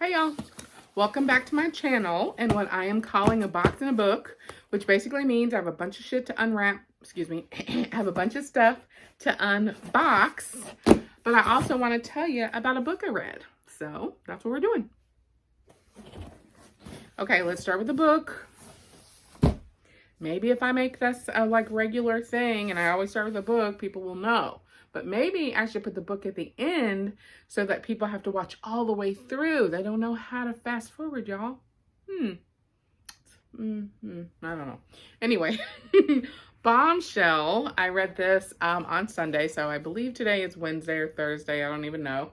Hey y'all, welcome back to my channel and what I am calling a box in a book, which basically means I have a bunch of shit to unwrap, I have a bunch of stuff to unbox, but I also want to tell you about a book I read. So that's what we're doing. Okay, let's start with the book. Maybe if I make this a regular thing and I always start with a book, people will know. But maybe I should put the book at the end so that people have to watch all the way through. They don't know how to fast forward, y'all. I don't know. Anyway, Bombshell. I read this on Sunday, so I believe today is Wednesday or Thursday. I don't even know.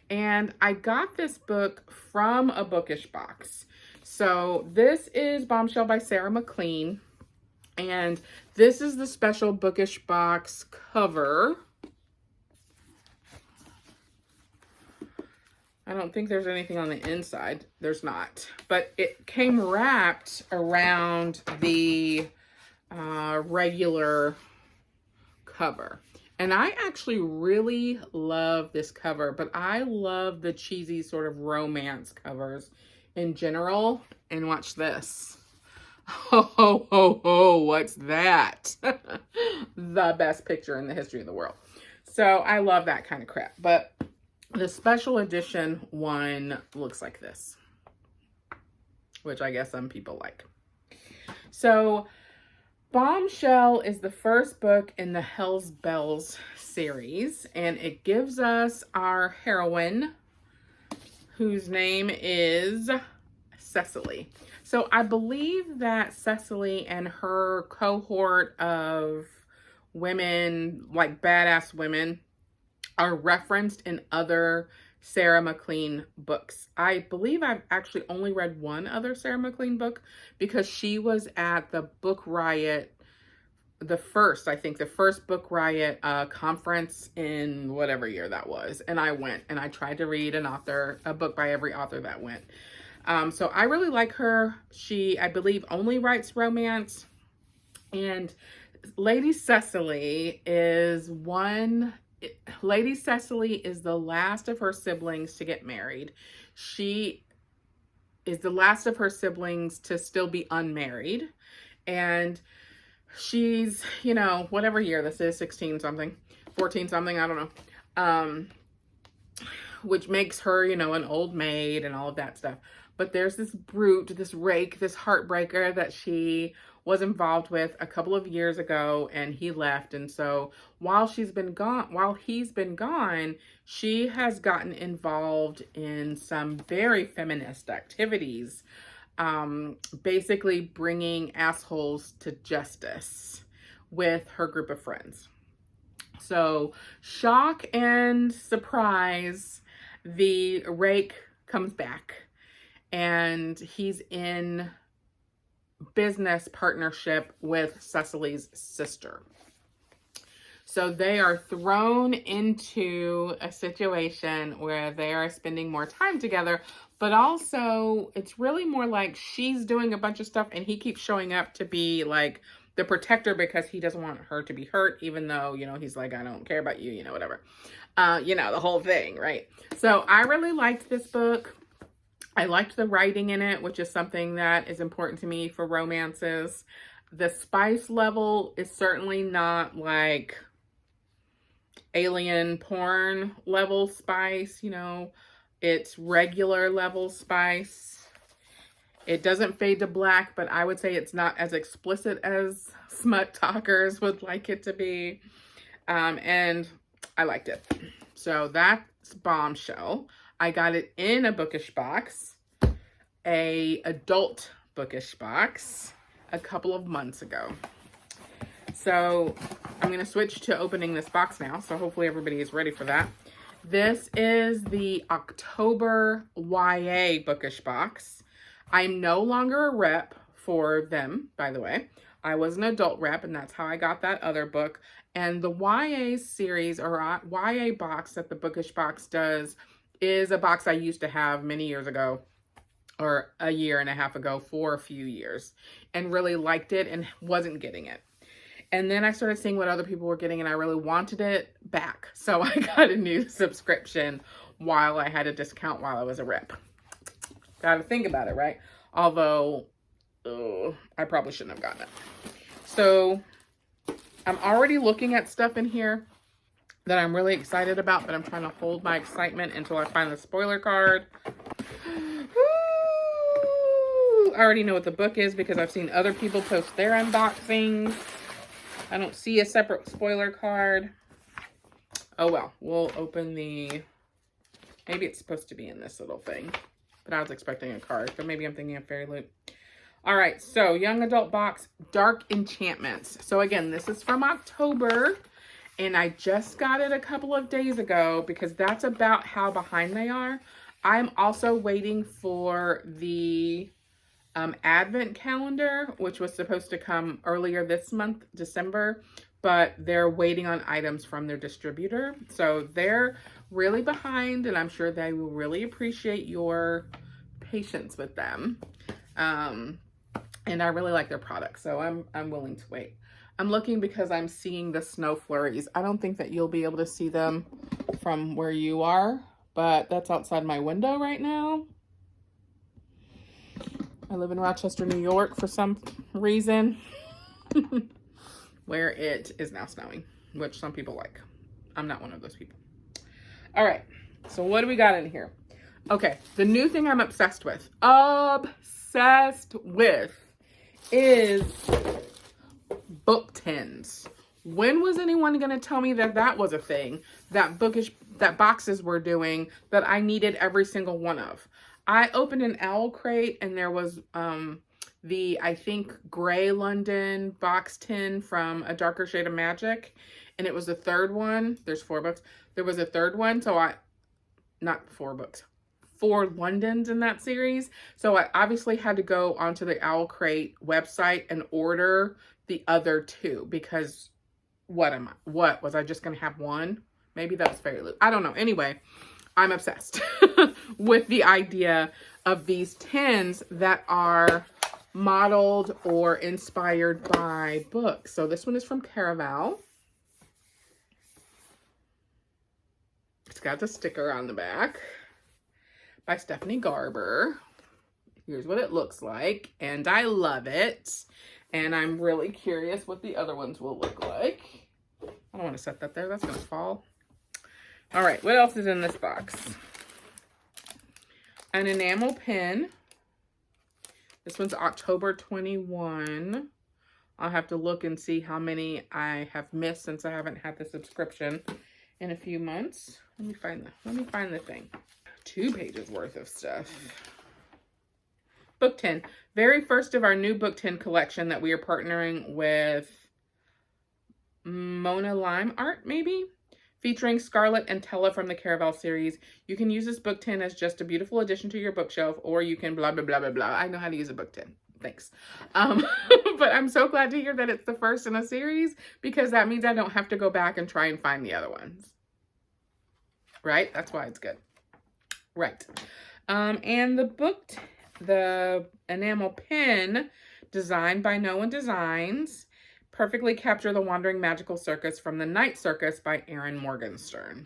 And I got this book from a Bookish box. So this is Bombshell by Sarah McLean. And this is the special Bookish box cover. I don't think there's anything on the inside. There's not. But it came wrapped around the regular cover. And I actually really love this cover, but I love the cheesy sort of romance covers in general. And watch this. Ho, ho, ho, ho, what's that? The best picture in the history of the world. So I love that kind of crap. But the special edition one looks like this, which I guess some people like. So Bombshell is the first book in the Hell's Bells series, and it gives us our heroine, whose name is Cecily. So I believe that Cecily and her cohort of women, like badass women, are referenced in other Sarah McLean books. I believe I've actually only read one other Sarah McLean book because she was at the Book Riot, the first Book Riot conference in whatever year that was. And I went and I tried to read a book by every author that went. So I really like her. She, I believe, only writes romance. And Lady Cecily is the last of her siblings to get married. She is the last of her siblings to still be unmarried. And she's, whatever year this is, 16 something, 14 something, I don't know. Which makes her, an old maid and all of that stuff. But there's this brute, this rake, this heartbreaker that she was involved with a couple of years ago, and he left. And so while he's been gone, she has gotten involved in some very feminist activities, basically bringing assholes to justice with her group of friends. So shock and surprise, the rake comes back and he's in business partnership with Cecily's sister. So they are thrown into a situation where they are spending more time together, but also it's really more like she's doing a bunch of stuff and he keeps showing up to be like the protector because he doesn't want her to be hurt, even though, he's like, I don't care about you, whatever. The whole thing, right? So I really liked this book. I liked the writing in it, which is something that is important to me for romances. The spice level is certainly not like alien porn level spice, it's regular level spice. It doesn't fade to black, but I would say it's not as explicit as smut talkers would like it to be. And I liked it. So that's Bombshell. I got it in a Bookish box, a adult Bookish box, a couple of months ago. So I'm going to switch to opening this box now. So hopefully everybody is ready for that. This is the October YA Bookish box. I'm no longer a rep for them, by the way. I was an adult rep, and that's how I got that other book. And the YA series or YA box that the Bookish box does is a box I used to have many years ago, or a year and a half ago, for a few years, and really liked it and wasn't getting it. And then I started seeing what other people were getting and I really wanted it back. So I got a new subscription while I had a discount while I was a rep. Gotta think about it, right? Although, I probably shouldn't have gotten it. So, I'm already looking at stuff in here that I'm really excited about, but I'm trying to hold my excitement until I find the spoiler card. I already know what the book is because I've seen other people post their unboxings. I don't see a separate spoiler card. Oh well, we'll open the... Maybe it's supposed to be in this little thing, but I was expecting a card, so maybe I'm thinking of Fairy Loot. All right, so young adult box, Dark Enchantments. So again, this is from October, and I just got it a couple of days ago because that's about how behind they are. I'm also waiting for the Advent calendar, which was supposed to come earlier this month, December, but they're waiting on items from their distributor. So they're really behind, and I'm sure they will really appreciate your patience with them. And I really like their products, so I'm willing to wait. I'm looking because I'm seeing the snow flurries. I don't think that you'll be able to see them from where you are, but that's outside my window right now. I live in Rochester, New York for some reason, where it is now snowing, which some people like. I'm not one of those people. All right, so what do we got in here? Okay, the new thing I'm obsessed with is book tins. When was anyone going to tell me that that was a thing that boxes were doing that I needed every single one of? I opened an owl crate and there was the, I think, gray London box tin from A Darker Shade of Magic. And it was the third one. There's 4 books. There was a third one. So not 4 books, 4 Londons in that series. So I obviously had to go onto the Owl Crate website and order the other 2 because what was I just going to have one? Maybe that was Fairy Loot. I don't know. Anyway, I'm obsessed with the idea of these tins that are modeled or inspired by books. So this one is from Caraval. It's got the sticker on the back by Stephanie Garber. Here's what it looks like, and I love it. And I'm really curious what the other ones will look like. I don't want to set that there. That's going to fall. All right, what else is in this box? An enamel pin. This one's October 21. I'll have to look and see how many I have missed since I haven't had the subscription in a few months. Let me find the thing. 2 pages worth of stuff. Book tin. Very first of our new book tin collection that we are partnering with Mona Lime Art, maybe? Featuring Scarlett and Tella from the Caraval series. You can use this book tin as just a beautiful addition to your bookshelf, or you can blah, blah, blah, blah, blah. I know how to use a book tin. Thanks. But I'm so glad to hear that it's the first in a series because that means I don't have to go back and try and find the other ones. Right? That's why it's good. Right. And the enamel pin designed by No One Designs perfectly capture the wandering magical circus from The Night Circus by Erin Morgenstern.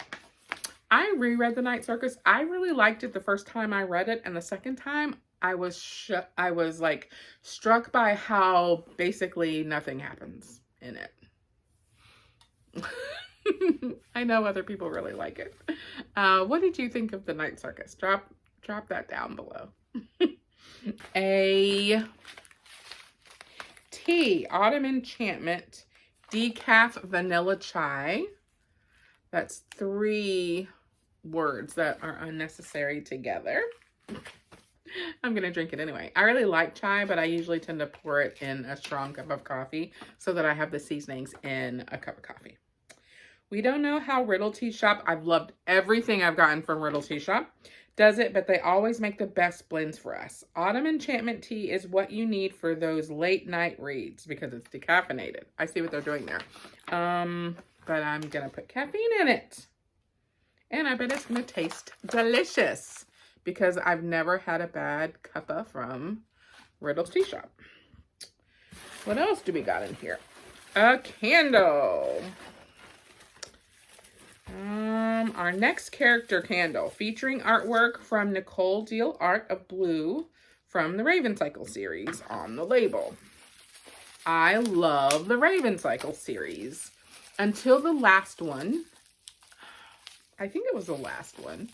I reread The Night Circus. I really liked it the first time I read it, and the second time I was like struck by how basically nothing happens in it. I know other people really like it. What did you think of The Night Circus? Drop that down below. A tea, Autumn Enchantment, decaf vanilla chai. That's 3 words that are unnecessary together. I'm going to drink it anyway. I really like chai, but I usually tend to pour it in a strong cup of coffee so that I have the seasonings in a cup of coffee. We don't know how Riddle Tea Shop, I've loved everything I've gotten from Riddle Tea Shop, does it, but they always make the best blends for us. Autumn Enchantment tea is what you need for those late night reads because it's decaffeinated. I see what they're doing there. But I'm going to put caffeine in it. And I bet it's going to taste delicious because I've never had a bad cuppa from Riddle Tea Shop. What else do we got in here? A candle. Our next character candle featuring artwork from Nicole Deal Art of Blue from the Raven Cycle series on the label. I love the Raven Cycle series until the last one. I think it was the last one.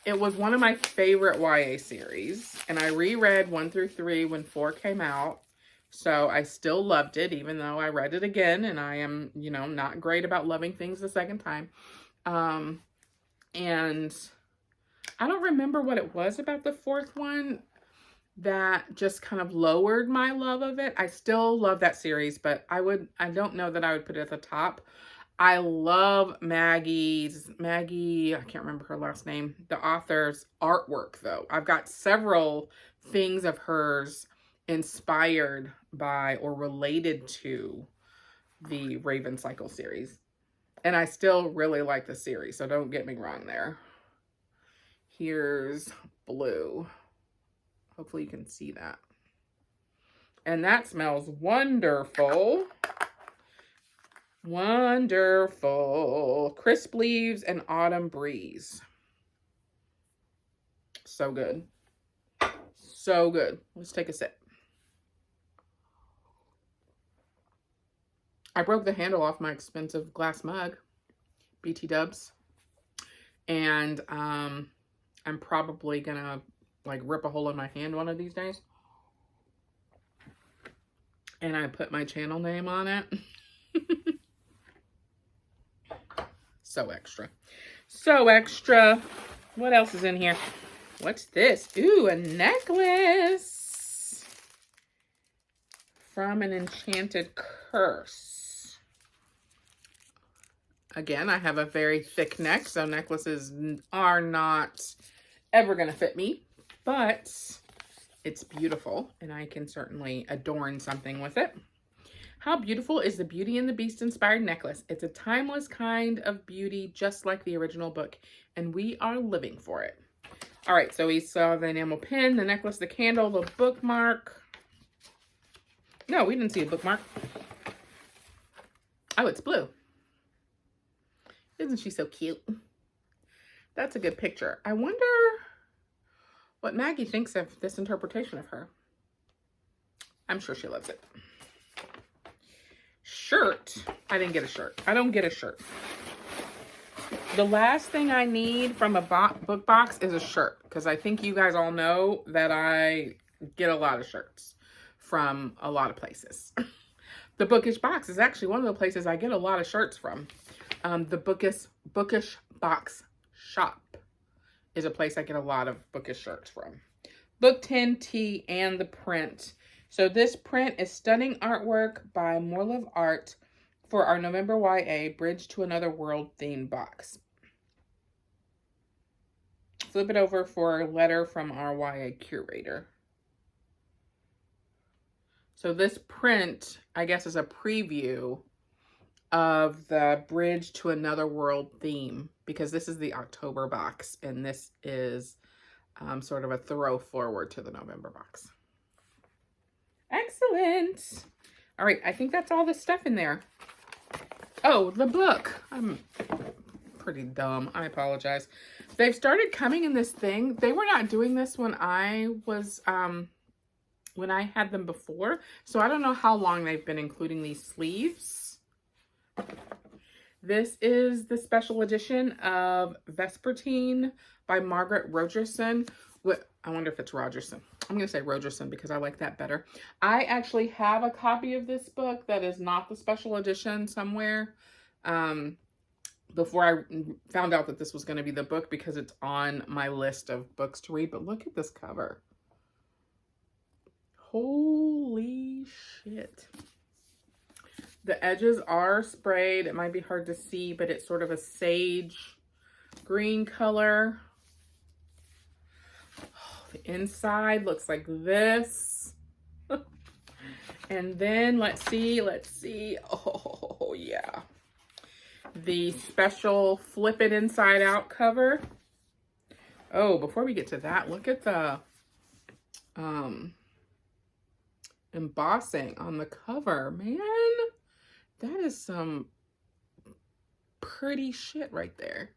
It was one of my favorite YA series, and I reread 1 through 3 when 4 came out. So I still loved it, even though I read it again, and I am, not great about loving things the second time. And I don't remember what it was about the 4th one that just kind of lowered my love of it. I still love that series, but I don't know that I would put it at the top. I love Maggie, I can't remember her last name, the author's artwork though. I've got several things of hers inspired by or related to the Raven Cycle series. And I still really like the series, so don't get me wrong there. Here's blue. Hopefully you can see that. And that smells wonderful. Wonderful. Crisp leaves and autumn breeze. So good. So good. Let's take a sip. I broke the handle off my expensive glass mug, BT Dubs. And I'm probably gonna rip a hole in my hand one of these days. And I put my channel name on it. So extra. So extra. What else is in here? What's this? Ooh, a necklace from an enchanted curse. Again, I have a very thick neck, so necklaces are not ever going to fit me, but it's beautiful, and I can certainly adorn something with it. How beautiful is the Beauty and the Beast inspired necklace? It's a timeless kind of beauty, just like the original book, and we are living for it. All right, so we saw the enamel pin, the necklace, the candle, the bookmark. No, we didn't see a bookmark. Oh, it's blue. Isn't she so cute? That's a good picture. I wonder what Maggie thinks of this interpretation of her. I'm sure she loves it. Shirt. I didn't get a shirt. I don't get a shirt. The last thing I need from a book box is a shirt, because I think you guys all know that I get a lot of shirts from a lot of places. The Bookish box is actually one of the places I get a lot of shirts from. The Bookish box shop is a place I get a lot of Bookish shirts from. Book 10T and the print. So this print is stunning artwork by More Love Art for our November YA Bridge to Another World theme box. Flip it over for a letter from our YA curator. So this print, I guess, is a preview of the Bridge to Another World theme, because this is the October box and this is sort of a throw forward to the November box. Excellent. All right, I think that's all the stuff in there. Oh, the book. I'm pretty dumb. I apologize. They've started coming in this thing. They were not doing this when I was, when I had them before. So I don't know how long they've been including these sleeves. This is the special edition of Vespertine by Margaret Rogerson. I wonder if it's Rogerson. I'm going to say Rogerson because I like that better. I actually have a copy of this book that is not the special edition somewhere. Before I found out that this was going to be the book, because it's on my list of books to read. But look at this cover. Holy shit. The edges are sprayed. It might be hard to see, but it's sort of a sage green color. The inside looks like this. And then let's see. Oh yeah. The special flip it inside out cover. Oh, before we get to that, look at the embossing on the cover. Man, that is some pretty shit right there.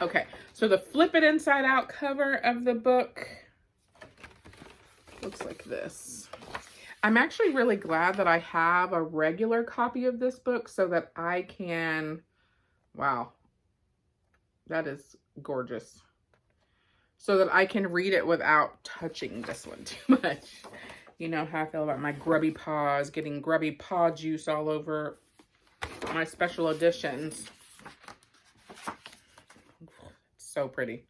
Okay, so the flip it inside out cover of the book looks like this. I'm actually really glad that I have a regular copy of this book so that I can, wow, that is gorgeous. So that I can read it without touching this one too much. You know how I feel about my grubby paws, getting grubby paw juice all over my special editions. So pretty.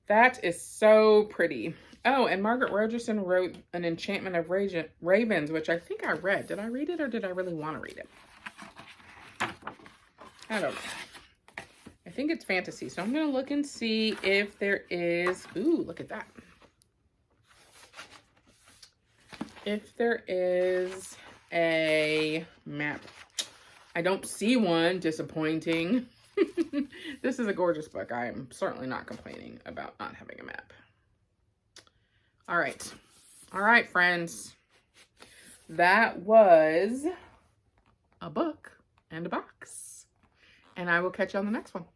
That is so pretty. Oh, and Margaret Rogerson wrote An Enchantment of Ravens, which I think I read. Did I read it or did I really want to read it? I don't know. I think it's fantasy. So I'm going to look and see if there is... Ooh, look at that. If there is a map. I don't see one. Disappointing. This is a gorgeous book. I am certainly not complaining about not having a map. All right. All right, friends. That was a book and a box. And I will catch you on the next one.